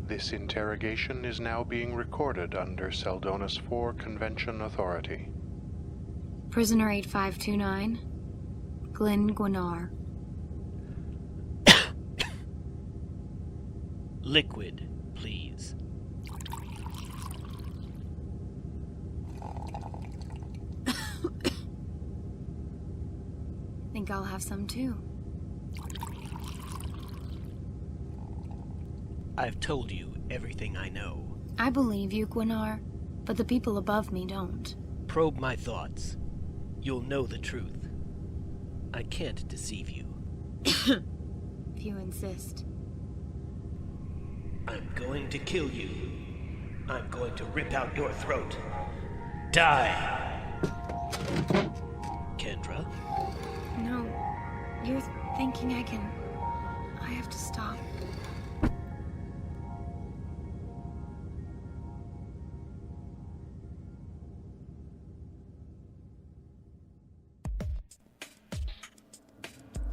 This interrogation is now being recorded under Seldonus 4 Convention Authority. Prisoner 8529, Glenn Gwinar. Liquid, please. Think I'll have some too. I've told you everything I know. I believe you, Gwinar, but the people above me don't. Probe my thoughts. You'll know the truth. I can't deceive you. If you insist. I'm going to kill you. I'm going to rip out your throat. Die! Kendra? No, you're thinking I can... I have to stop.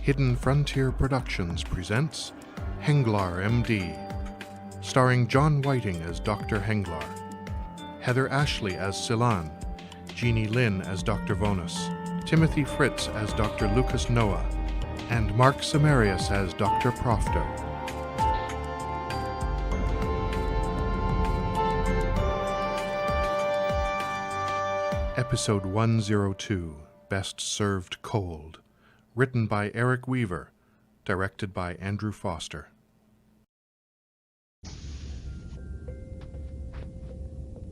Hidden Frontier Productions presents Henglaar, M.D., starring John Whiting as Dr. Henglaar, Heather Ashley as Silan, Jeannie Lynn as Dr. Vonus, Timothy Fritz as Dr. Lucas Noah, and Mark Samarius as Dr. Profto. Episode 102, Best Served Cold. Written by Eric Weaver, directed by Andrew Foster.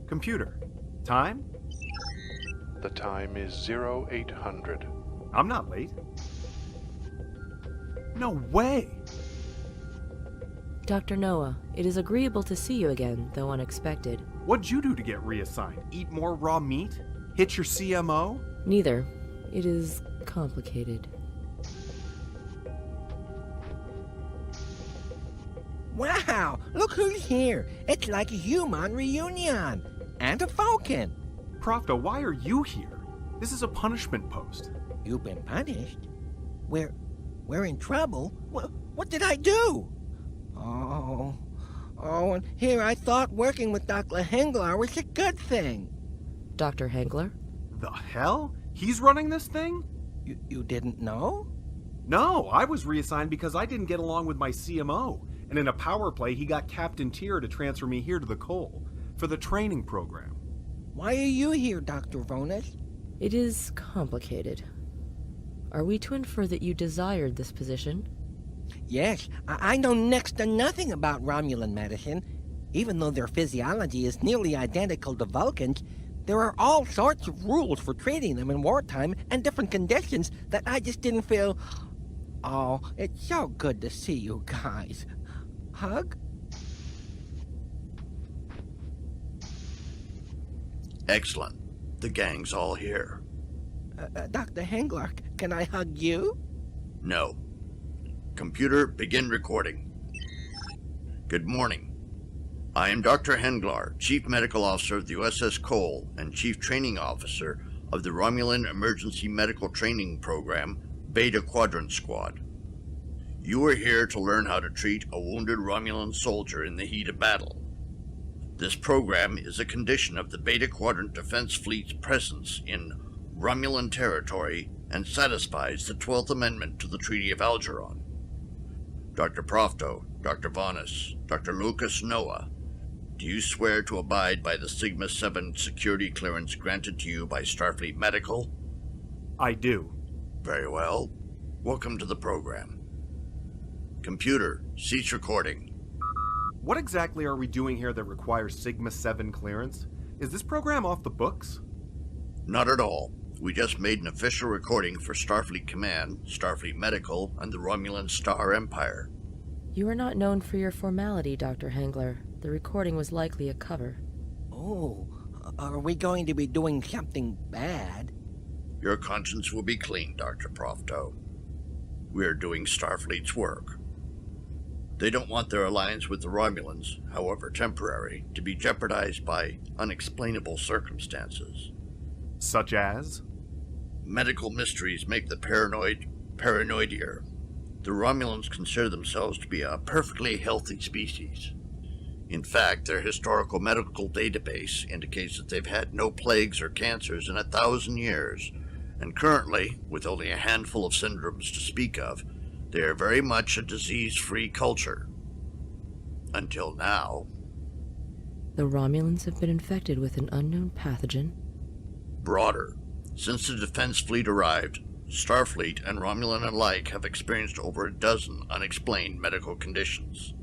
Computer, time? The time is 0800. I'm not late. No way! Dr. Noah, it is agreeable to see you again, though unexpected. What'd you do to get reassigned? Eat more raw meat? Hit your CMO? Neither. It is complicated. Wow, look who's here. It's like a human reunion. And a falcon. Profto, why are you here? This is a punishment post. You've been punished? We're in trouble? What did I do? Oh, and here I thought working with Dr. Henglaar was a good thing. Dr. Henglaar? The hell? He's running this thing? You didn't know? No, I was reassigned because I didn't get along with my CMO. And in a power play, he got Captain Tier to transfer me here to the Cole for the training program. Why are you here, Dr. Vonus? It is complicated. Are we to infer that you desired this position? Yes, I know next to nothing about Romulan medicine. Even though their physiology is nearly identical to Vulcans, there are all sorts of rules for treating them in wartime and different conditions that I just didn't feel... Oh, it's so good to see you guys. Hug? Excellent. The gang's all here. Dr. Henglaar, can I hug you? No. Computer, begin recording. Good morning. I am Dr. Henglaar, Chief Medical Officer of the USS Cole and Chief Training Officer of the Romulan Emergency Medical Training Program, Beta Quadrant Squad. You are here to learn how to treat a wounded Romulan soldier in the heat of battle. This program is a condition of the Beta Quadrant Defense Fleet's presence in Romulan territory and satisfies the 12th Amendment to the Treaty of Algeron. Dr. Profto, Dr. Vonus, Dr. Lucas Noah, do you swear to abide by the Sigma-7 security clearance granted to you by Starfleet Medical? I do. Very well. Welcome to the program. Computer, cease recording. What exactly are we doing here that requires Sigma-7 clearance? Is this program off the books? Not at all. We just made an official recording for Starfleet Command, Starfleet Medical, and the Romulan Star Empire. You are not known for your formality, Dr. Henglaar. The recording was likely a cover. Oh, are we going to be doing something bad? Your conscience will be clean, Dr. Profto. We are doing Starfleet's work. They don't want their alliance with the Romulans, however temporary, to be jeopardized by unexplainable circumstances. Such as? Medical mysteries make the paranoid paranoidier. The Romulans consider themselves to be a perfectly healthy species. In fact, their historical medical database indicates that they've had no plagues or cancers in 1,000 years, and currently, with only a handful of syndromes to speak of, they are very much a disease-free culture. Until now. The Romulans have been infected with an unknown pathogen. Broader. Since the Defense Fleet arrived, Starfleet and Romulan alike have experienced over a dozen unexplained medical conditions.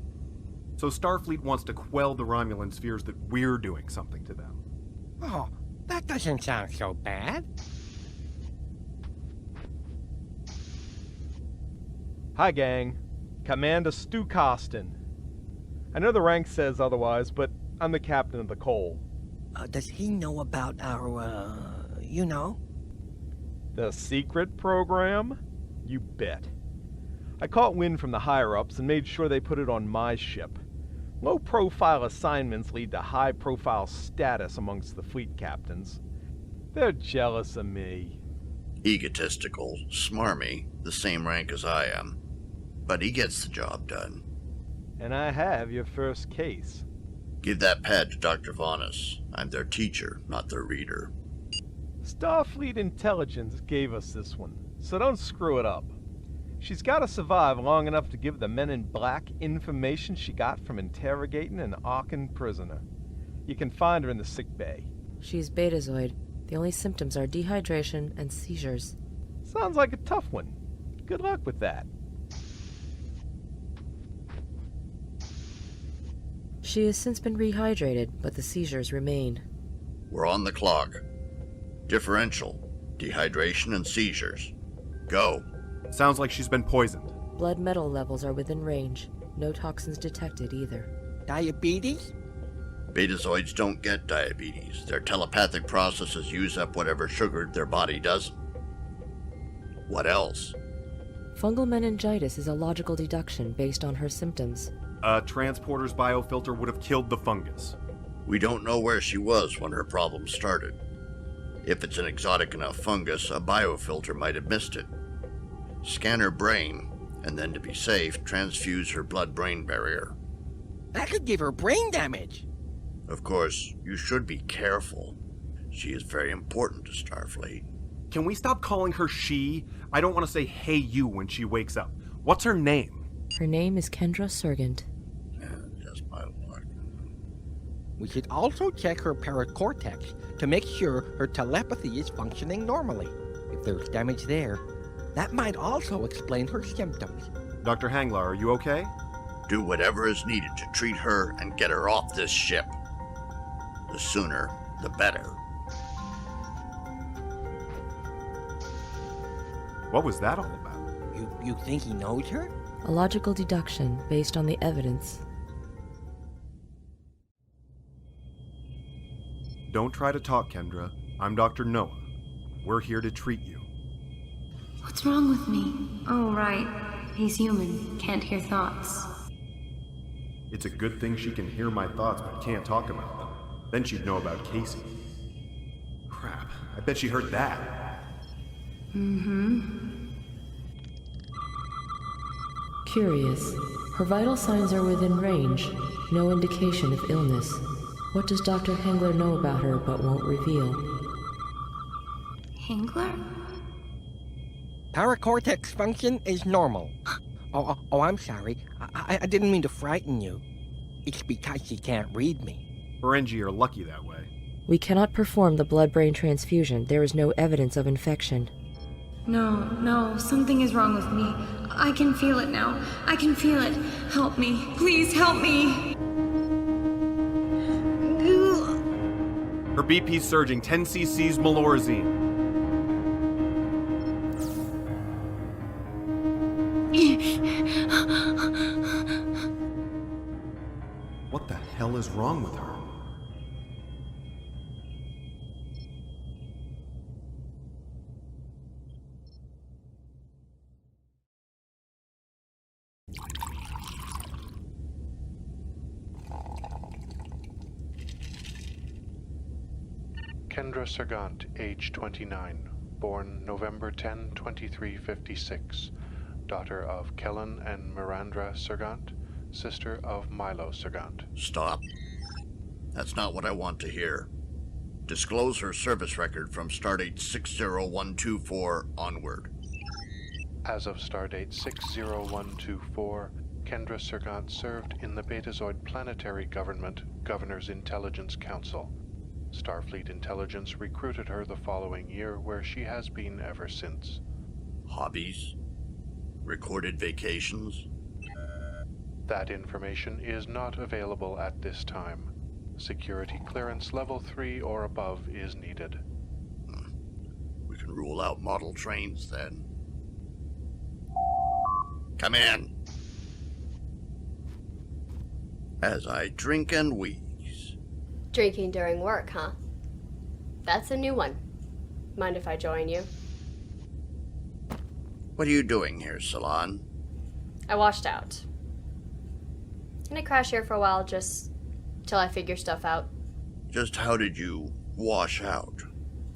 So Starfleet wants to quell the Romulans' fears that we're doing something to them. Oh, that doesn't sound so bad. Hi, gang. Commander Stu Costin. I know the rank says otherwise, but I'm the captain of the Cole. Does he know about our, The secret program? You bet. I caught wind from the higher-ups and made sure they put it on my ship. Low-profile assignments lead to high-profile status amongst the fleet captains. They're jealous of me. Egotistical, smarmy, the same rank as I am. But he gets the job done. And I have your first case. Give that pad to Dr. Vaughnus. I'm their teacher, not their reader. Starfleet Intelligence gave us this one, so don't screw it up. She's got to survive long enough to give the Men in Black information she got from interrogating an Arkan prisoner. You can find her in the sick bay. She's betazoid. The only symptoms are dehydration and seizures. Sounds like a tough one. Good luck with that. She has since been rehydrated, but the seizures remain. We're on the clock. Differential, dehydration, and seizures. Go. Sounds like she's been poisoned. Blood metal levels are within range. No toxins detected either. diabetes? Betazoids don't get diabetes. Their telepathic processes use up whatever sugar their body doesn't. What else? Fungal meningitis is a logical deduction based on her symptoms. A transporter's biofilter would have killed the fungus. We don't know where she was when her problem started. If it's an exotic enough fungus, a biofilter might have missed it. Scan her brain, and then to be safe, transfuse her blood-brain barrier. That could give her brain damage. Of course, you should be careful. She is very important to Starfleet. Can we stop calling her she? I don't want to say hey you when she wakes up. What's her name? Her name is Kendra Sergant. Just my luck. We should also check her paracortex to make sure her telepathy is functioning normally. If there's damage there, that might also explain her symptoms. Dr. Henglaar, are you okay? Do whatever is needed to treat her and get her off this ship. The sooner, the better. What was that all about? You think he knows her? A logical deduction based on the evidence. Don't try to talk, Kendra. I'm Dr. Noah. We're here to treat you. What's wrong with me? Oh, right. He's human. Can't hear thoughts. It's a good thing she can hear my thoughts but can't talk about them. Then she'd know about Casey. Crap, I bet she heard that. Curious. Her vital signs are within range. No indication of illness. What does Dr. Henglaar know about her but won't reveal? Henglaar? Paracortex function is normal. Oh, I'm sorry. I didn't mean to frighten you. It's because she can't read me. Ferengi are lucky that way. We cannot perform the blood-brain transfusion. There is no evidence of infection. No, something is wrong with me. I can feel it now. I can feel it. Help me. Please help me. Her BP's surging. 10 cc's Melorazine. What the hell is wrong with her? Kendra Sergant, age 29, born November 10, 2356, daughter of Kellen and Mirandra Sergant, sister of Milo Sergant. Stop. That's not what I want to hear. Disclose her service record from stardate 60124 onward. As of stardate 60124, Kendra Sergant served in the Betazoid Planetary Government Governor's Intelligence Council. Starfleet Intelligence recruited her the following year, where she has been ever since. Hobbies? Recorded vacations? That information is not available at this time. Security clearance level 3 or above is needed. We can rule out model trains then. Come in. As I drink and wheeze. Drinking during work, huh? That's a new one. Mind if I join you? What are you doing here, Salon? I washed out. Gonna crash here for a while just till I figure stuff out. Just how did you wash out?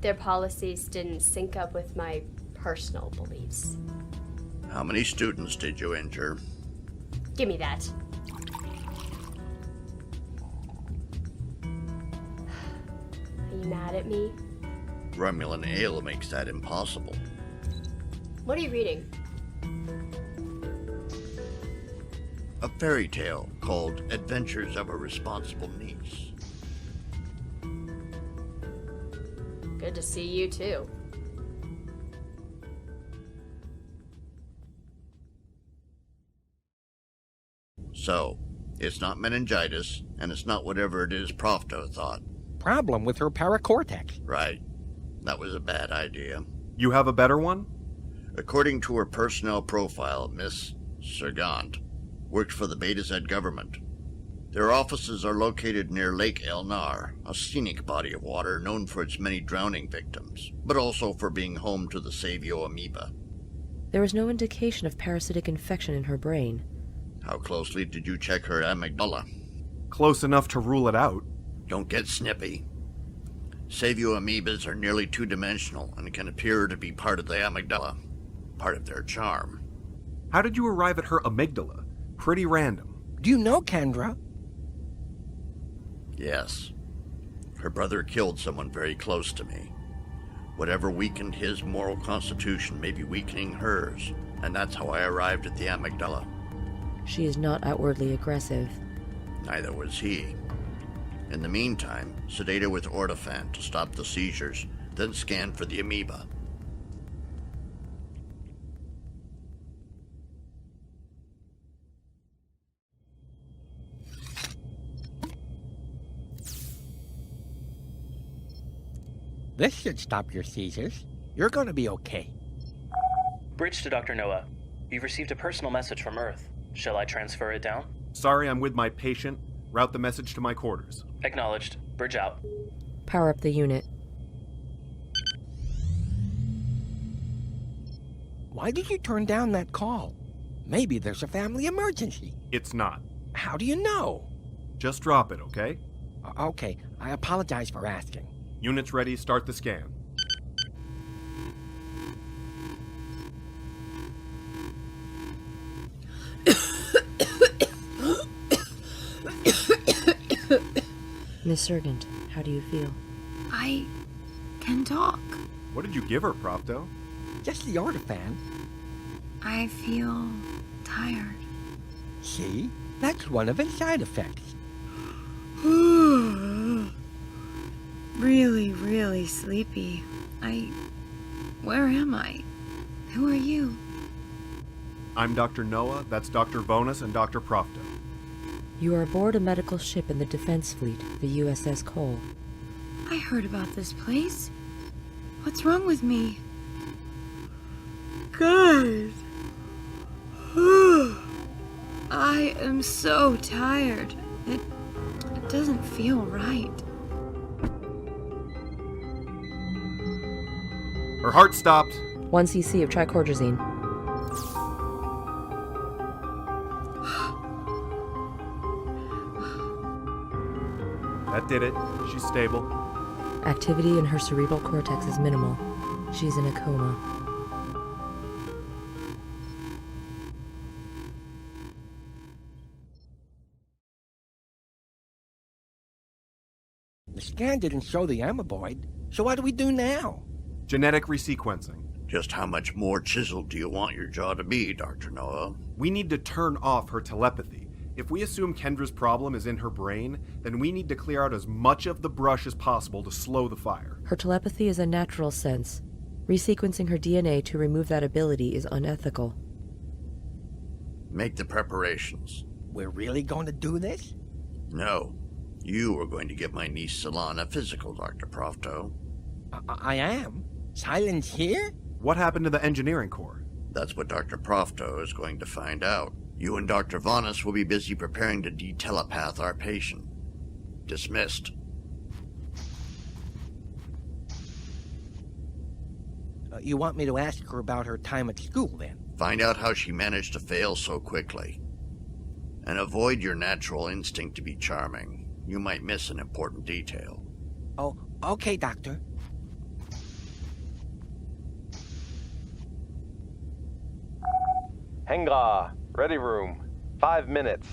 Their policies didn't sync up with my personal beliefs. How many students did you injure? Give me that. Are you mad at me? Romulan ale makes that impossible. What are you reading? A fairy tale called Adventures of a Responsible Niece. Good to see you too. So, it's not meningitis, and it's not whatever it is Profto thought. Problem with her paracortex. Right. That was a bad idea. You have a better one? According to her personnel profile, Miss Sergant worked for the Beta Z government. Their offices are located near Lake Henglaar, a scenic body of water known for its many drowning victims, but also for being home to the Savio amoeba. There was no indication of parasitic infection in her brain. How closely did you check her amygdala? Close enough to rule it out. Don't get snippy. Savio amoebas are nearly two-dimensional and can appear to be part of the amygdala, part of their charm. How did you arrive at her amygdala? Pretty random. Do you know Kendra? Yes. Her brother killed someone very close to me. Whatever weakened his moral constitution may be weakening hers, and that's how I arrived at the amygdala. She is not outwardly aggressive. Neither was he. In the meantime, sedate her with Ortofan to stop the seizures, then scan for the amoeba. This should stop your seizures. You're gonna be okay. Bridge to Dr. Noah. You've received a personal message from Earth. Shall I transfer it down? Sorry, I'm with my patient. Route the message to my quarters. Acknowledged. Bridge out. Power up the unit. Why did you turn down that call? Maybe there's a family emergency. It's not. How do you know? Just drop it, okay? Okay, I apologize for asking. Units ready, start the scan. Miss Sergant, how do you feel? I can talk. What did you give her, Profto? Just the Ortofan. I feel tired. See? That's one of its side effects. Really, really sleepy. Where am I? Who are you? I'm Dr. Noah, that's Dr. Vonus and Dr. Profto. You are aboard a medical ship in the Defense Fleet, the USS Cole. I heard about this place. What's wrong with me? Guys. I am so tired. It doesn't feel right. Her heart stopped. 1 cc of tricordrazine. That did it. She's stable. Activity in her cerebral cortex is minimal. She's in a coma. The scan didn't show the amoeboid, so what do we do now? Genetic resequencing. Just how much more chiseled do you want your jaw to be, Dr. Noah? We need to turn off her telepathy. If we assume Kendra's problem is in her brain, then we need to clear out as much of the brush as possible to slow the fire. Her telepathy is a natural sense. Resequencing her DNA to remove that ability is unethical. Make the preparations. We're really going to do this? No. You are going to give my niece Celan a physical, Dr. Profto. I am? Silence here? What happened to the engineering core? That's what Dr. Profto is going to find out. You and Dr. Vanas will be busy preparing to detelepath our patient. Dismissed. You want me to ask her about her time at school, then? Find out how she managed to fail so quickly. And avoid your natural instinct to be charming. You might miss an important detail. Oh, okay, Doctor. Henglaar, ready room. 5 minutes.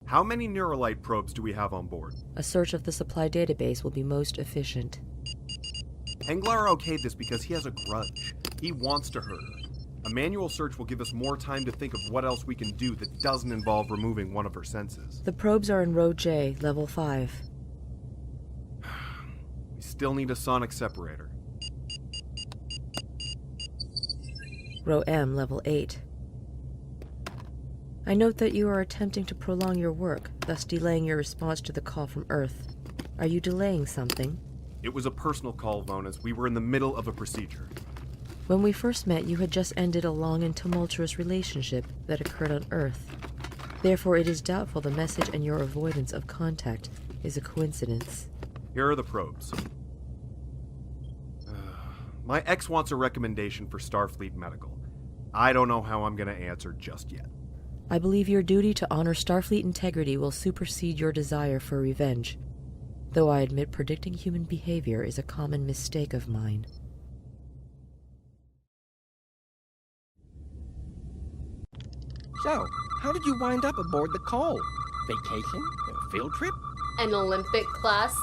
How many Neuralite probes do we have on board? A search of the supply database will be most efficient. Henglaar okayed this because he has a grudge. He wants to hurt her. A manual search will give us more time to think of what else we can do that doesn't involve removing one of her senses. The probes are in Row J, Level 5. We still need a sonic separator. Row M, Level 8. I note that you are attempting to prolong your work, thus delaying your response to the call from Earth. Are you delaying something? It was a personal call, Vonas. We were in the middle of a procedure. When we first met, you had just ended a long and tumultuous relationship that occurred on Earth. Therefore, it is doubtful the message and your avoidance of contact is a coincidence. Here are the probes. My ex wants a recommendation for Starfleet Medical. I don't know how I'm going to answer just yet. I believe your duty to honor Starfleet integrity will supersede your desire for revenge, though I admit predicting human behavior is a common mistake of mine. So, how did you wind up aboard the Cole? Vacation? A field trip? An Olympic class?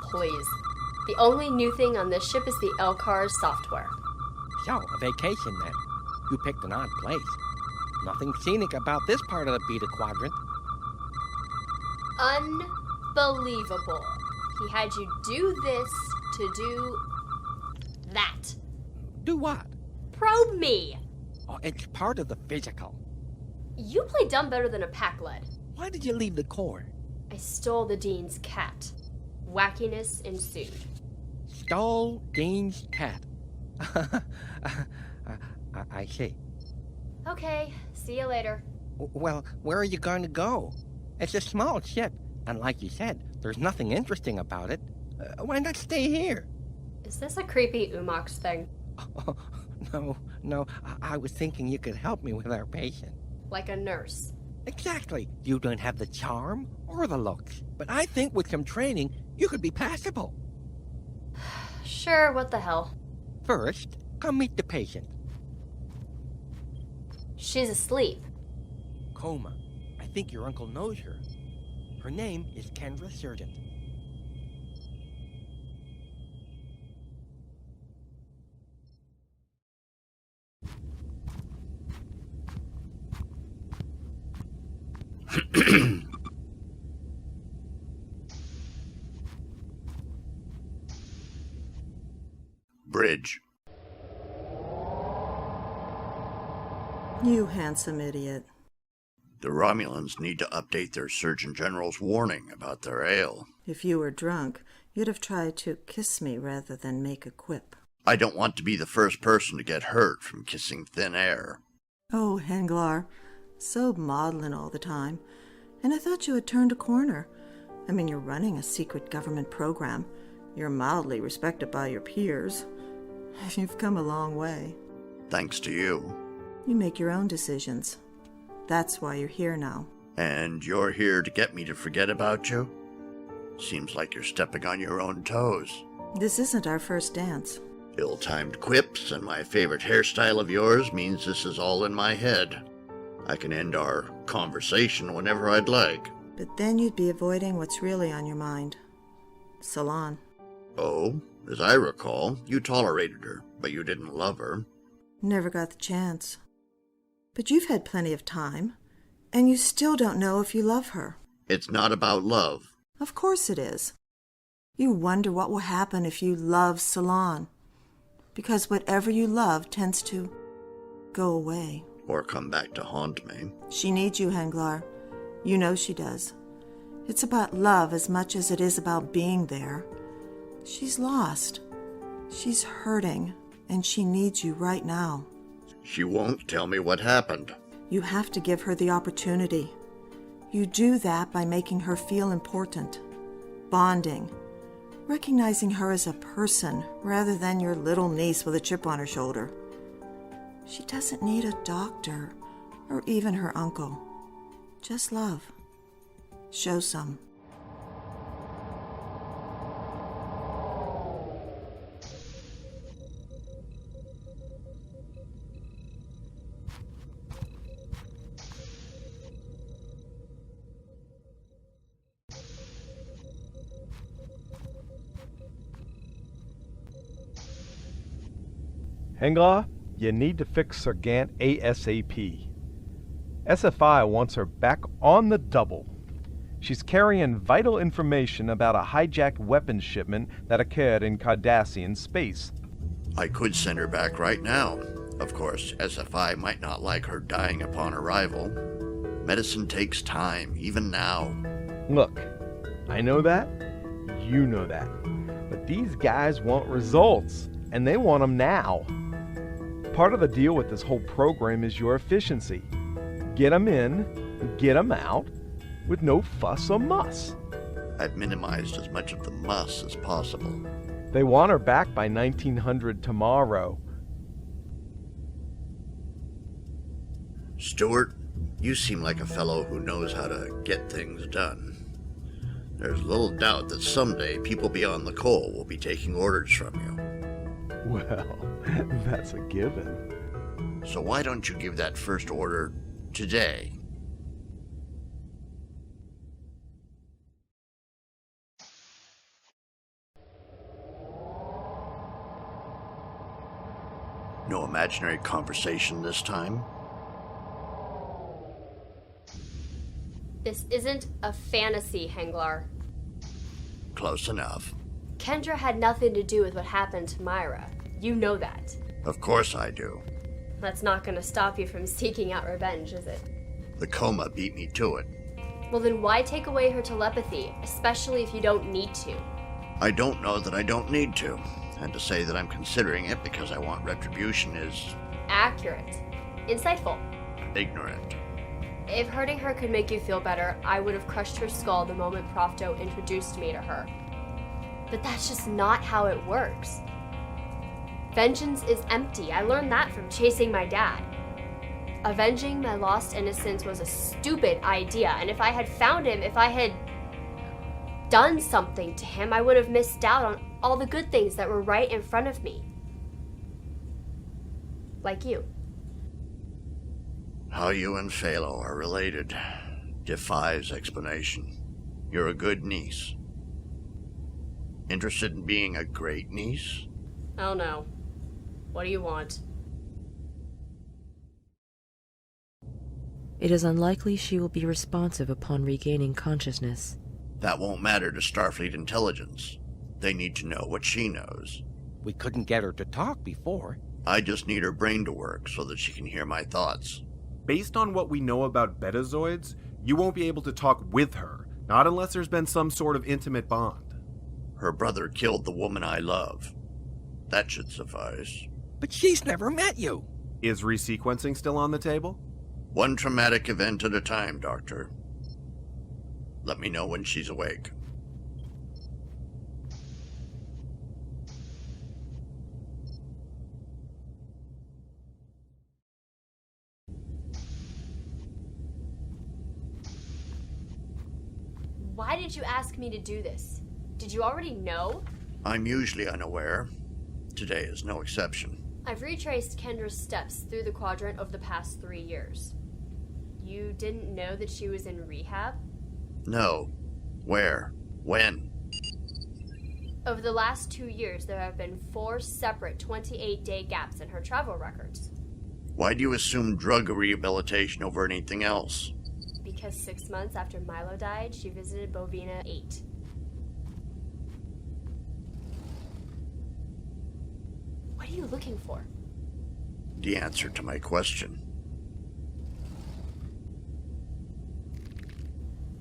Please. The only new thing on this ship is the LCARS software. So, a vacation then. You picked an odd place. Nothing scenic about this part of the Beta Quadrant. Unbelievable. He had you do this to do that. Do what? Probe me. Oh, it's part of the physical. You play dumb better than a pack lead. Why did you leave the Corps? I stole the Dean's cat. Wackiness ensued. Stole Dean's cat. I see. Okay, see you later. Well, where are you going to go? It's a small ship, and like you said, there's nothing interesting about it. Why not stay here? Is this a creepy Umox thing? Oh, no, I was thinking you could help me with our patient. Like a nurse. Exactly. You don't have the charm or the looks, but I think with some training, you could be passable. Sure, what the hell. First, come meet the patient. She's asleep. Coma. I think your uncle knows her. Her name is Kendra Sargent. Bridge. You handsome idiot. The Romulans need to update their Surgeon General's warning about their ale. If you were drunk, you'd have tried to kiss me rather than make a quip. I don't want to be the first person to get hurt from kissing thin air. Oh, Henglaar, so maudlin all the time. And I thought you had turned a corner. I mean, you're running a secret government program. You're mildly respected by your peers. You've come a long way. Thanks to you. You make your own decisions. That's why you're here now. And you're here to get me to forget about you? Seems like you're stepping on your own toes. This isn't our first dance. Ill-timed quips and my favorite hairstyle of yours means this is all in my head. I can end our conversation whenever I'd like. But then you'd be avoiding what's really on your mind. Salon. Oh, as I recall, you tolerated her, but you didn't love her. Never got the chance. But you've had plenty of time, and you still don't know if you love her. It's not about love. Of course it is. You wonder what will happen if you love Salon. Because whatever you love tends to go away. Or come back to haunt me. She needs you, Henglaar. You know she does. It's about love as much as it is about being there. She's lost. She's hurting, and she needs you right now. She won't tell me what happened. You have to give her the opportunity. You do that by making her feel important, bonding, recognizing her as a person rather than your little niece with a chip on her shoulder. She doesn't need a doctor or even her uncle. Just love. Show some. Henglaar, you need to fix Sir Gant ASAP. SFI wants her back on the double. She's carrying vital information about a hijacked weapons shipment that occurred in Cardassian space. I could send her back right now. Of course, SFI might not like her dying upon arrival. Medicine takes time, even now. Look, I know that, you know that, but these guys want results, and they want them now. Part of the deal with this whole program is your efficiency. Get them in, get them out, with no fuss or muss. I've minimized as much of the muss as possible. They want her back by 1900 tomorrow. Stuart, you seem like a fellow who knows how to get things done. There's little doubt that someday people beyond the coal will be taking orders from you. Well, that's a given. So why don't you give that first order today? No imaginary conversation this time? This isn't a fantasy, Henglaar. Close enough. Kendra had nothing to do with what happened to Myra. You know that. Of course I do. That's not going to stop you from seeking out revenge, is it? The coma beat me to it. Well, then why take away her telepathy, especially if you don't need to? I don't know that I don't need to. And to say that I'm considering it because I want retribution is... accurate. Insightful. ignorant. If hurting her could make you feel better, I would have crushed her skull the moment Profto introduced me to her. But that's just not how it works. Vengeance is empty. I learned that from chasing my dad. Avenging my lost innocence was a stupid idea, and if I had found him, if I had done something to him, I would have missed out on all the good things that were right in front of me. Like you. How you and Phalo are related defies explanation. You're a good niece. Interested in being a great niece? Oh no. What do you want? It is unlikely she will be responsive upon regaining consciousness. That won't matter to Starfleet intelligence. They need to know what she knows. We couldn't get her to talk before. I just need her brain to work so that she can hear my thoughts. Based on what we know about Betazoids, you won't be able to talk with her, not unless there's been some sort of intimate bond. Her brother killed the woman I love. That should suffice. But she's never met you. Is resequencing still on the table? One traumatic event at a time, Doctor. Let me know when she's awake. Why did you ask me to do this? Did you already know? I'm usually unaware. Today is no exception. I've retraced Kendra's steps through the quadrant over the past 3 years. You didn't know that she was in rehab? No. Where? When? Over the last 2 years, there have been 4 separate 28-day gaps in her travel records. Why do you assume drug rehabilitation over anything else? Because 6 months after Milo died, she visited Bovina 8. What are you looking for? The answer to my question.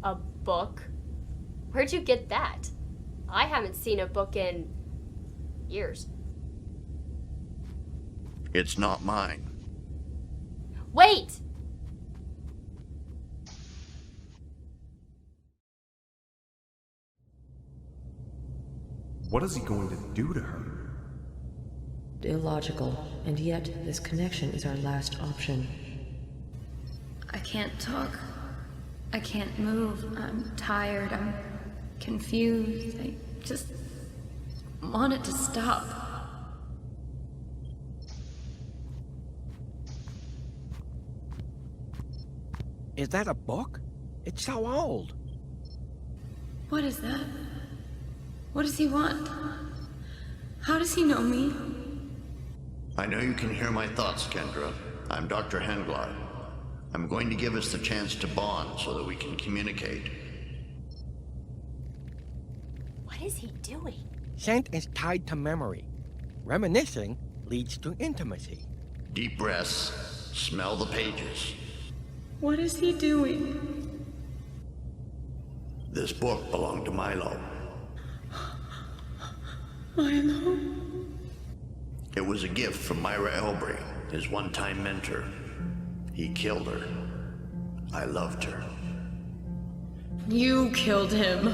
A book? Where'd you get that? I haven't seen a book in years. It's not mine. Wait! What is he going to do to her? Illogical, and yet this connection is our last option. I can't talk. I can't move. I'm tired. I'm confused. I just want it to stop. Is that a book? It's so old. What is that? What does he want? How does he know me? I know you can hear my thoughts, Kendra. I'm Dr. Henglaar. I'm going to give us the chance to bond so that we can communicate. What is he doing? Scent is tied to memory. Reminiscing leads to intimacy. Deep breaths. Smell the pages. What is he doing? This book belonged to Milo. Milo? It was a gift from Myra Elbry, his one-time mentor. He killed her. I loved her. You killed him.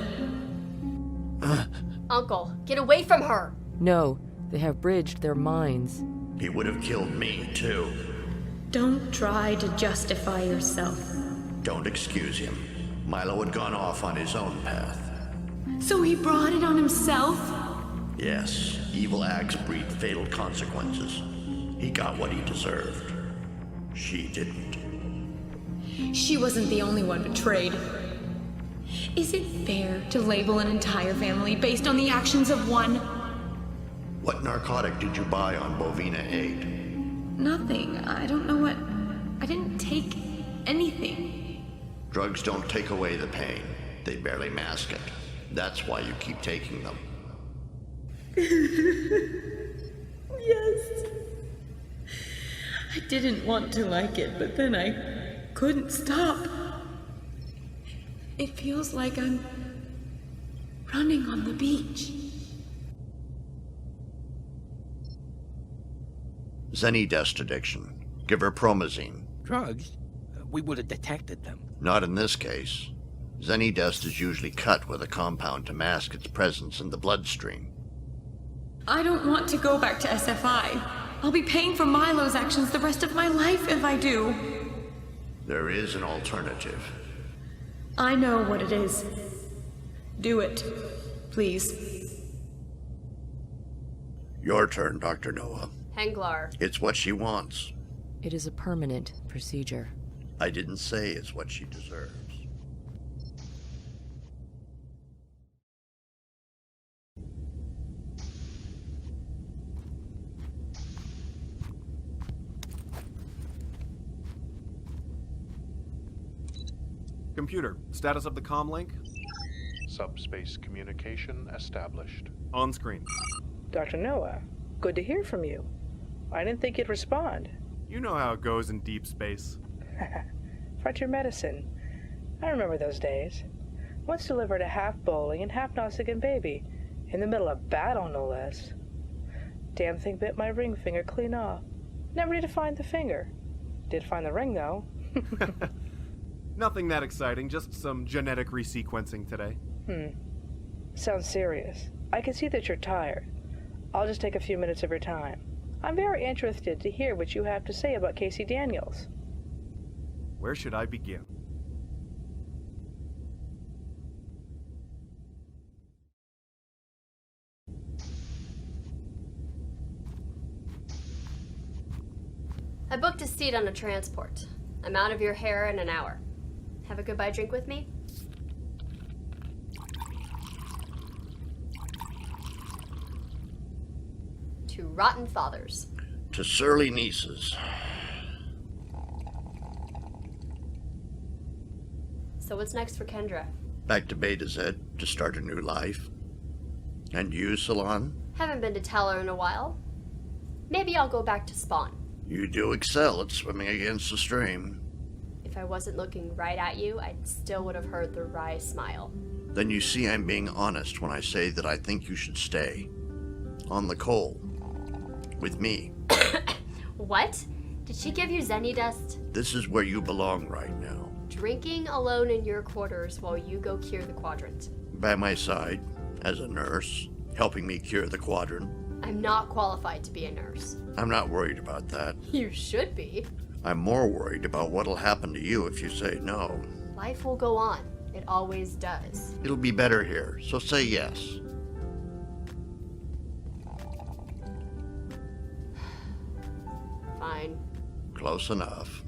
Uncle, get away from her! No, they have bridged their minds. He would have killed me, too. Don't try to justify yourself. Don't excuse him. Milo had gone off on his own path. So he brought it on himself? Yes, evil acts breed fatal consequences. He got what he deserved. She didn't. She wasn't the only one betrayed. Is it fair to label an entire family based on the actions of one? What narcotic did you buy on Bovina 8? Nothing. I don't know what... I didn't take anything. Drugs don't take away the pain. They barely mask it. That's why you keep taking them. Yes. I didn't want to like it, but then I couldn't stop. It feels like I'm running on the beach. Zenidest addiction. Give her promazine. Drugs? We would have detected them. Not in this case. Zenidest is usually cut with a compound to mask its presence in the bloodstream. I don't want to go back to SFI. I'll be paying for Milo's actions the rest of my life if I do. There is an alternative. I know what it is. Do it, please. Your turn, Dr. Noah. Henglaar. It's what she wants. It is a permanent procedure. I didn't say it's what she deserves. Computer, status of the comm link? Subspace communication established. On screen. Dr. Noah, good to hear from you. I didn't think you'd respond. You know how it goes in deep space. Frontier medicine. I remember those days. Once delivered a half bowling and half Nausicaan baby. In the middle of battle, no less. Damn thing bit my ring finger clean off. Never did find the finger. Did find the ring, though. Nothing that exciting, just some genetic resequencing today. Sounds serious. I can see that you're tired. I'll just take a few minutes of your time. I'm very interested to hear what you have to say about Casey Daniels. Where should I begin? I booked a seat on a transport. I'm out of your hair in an hour. Have a goodbye drink with me? To rotten fathers. To surly nieces. So what's next for Kendra? Back to Beta Z to start a new life. And you, Salon? Haven't been to Teller in a while. Maybe I'll go back to Spawn. You do excel at swimming against the stream. If I wasn't looking right at you, I still would have heard the wry smile. Then you see I'm being honest when I say that I think you should stay. On the coal. With me. What? Did she give you Zenny dust? This is where you belong right now. Drinking alone in your quarters while you go cure the quadrant. By my side, as a nurse, helping me cure the quadrant. I'm not qualified to be a nurse. I'm not worried about that. You should be. I'm more worried about what'll happen to you if you say no. Life will go on. It always does. It'll be better here, so say yes. Fine. Close enough.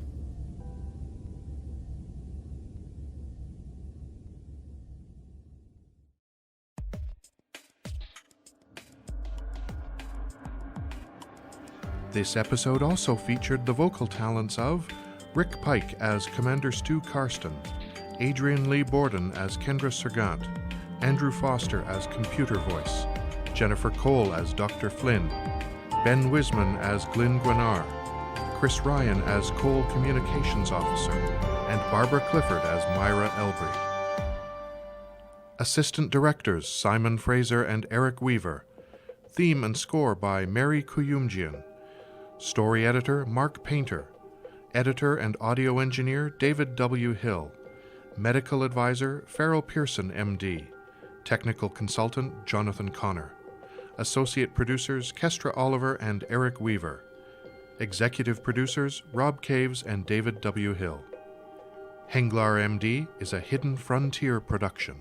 This episode also featured the vocal talents of Rick Pike as Commander Stu Karsten, Adrian Lee Borden as Kendra Sergant, Andrew Foster as Computer Voice, Jennifer Cole as Dr. Flynn, Ben Wisman as Glyn Gwinar, Chris Ryan as Cole Communications Officer, and Barbara Clifford as Myra Elbry. Assistant Directors Simon Fraser and Eric Weaver. Theme and score by Mary Kuyumjian. Story editor Mark Painter. Editor and audio engineer David W. Hill. Medical advisor Farrell Pearson, MD. Technical consultant Jonathan Connor. Associate producers Kestra Oliver and Eric Weaver. Executive producers Rob Caves and David W. Hill. Henglaar, MD is a Hidden Frontier production.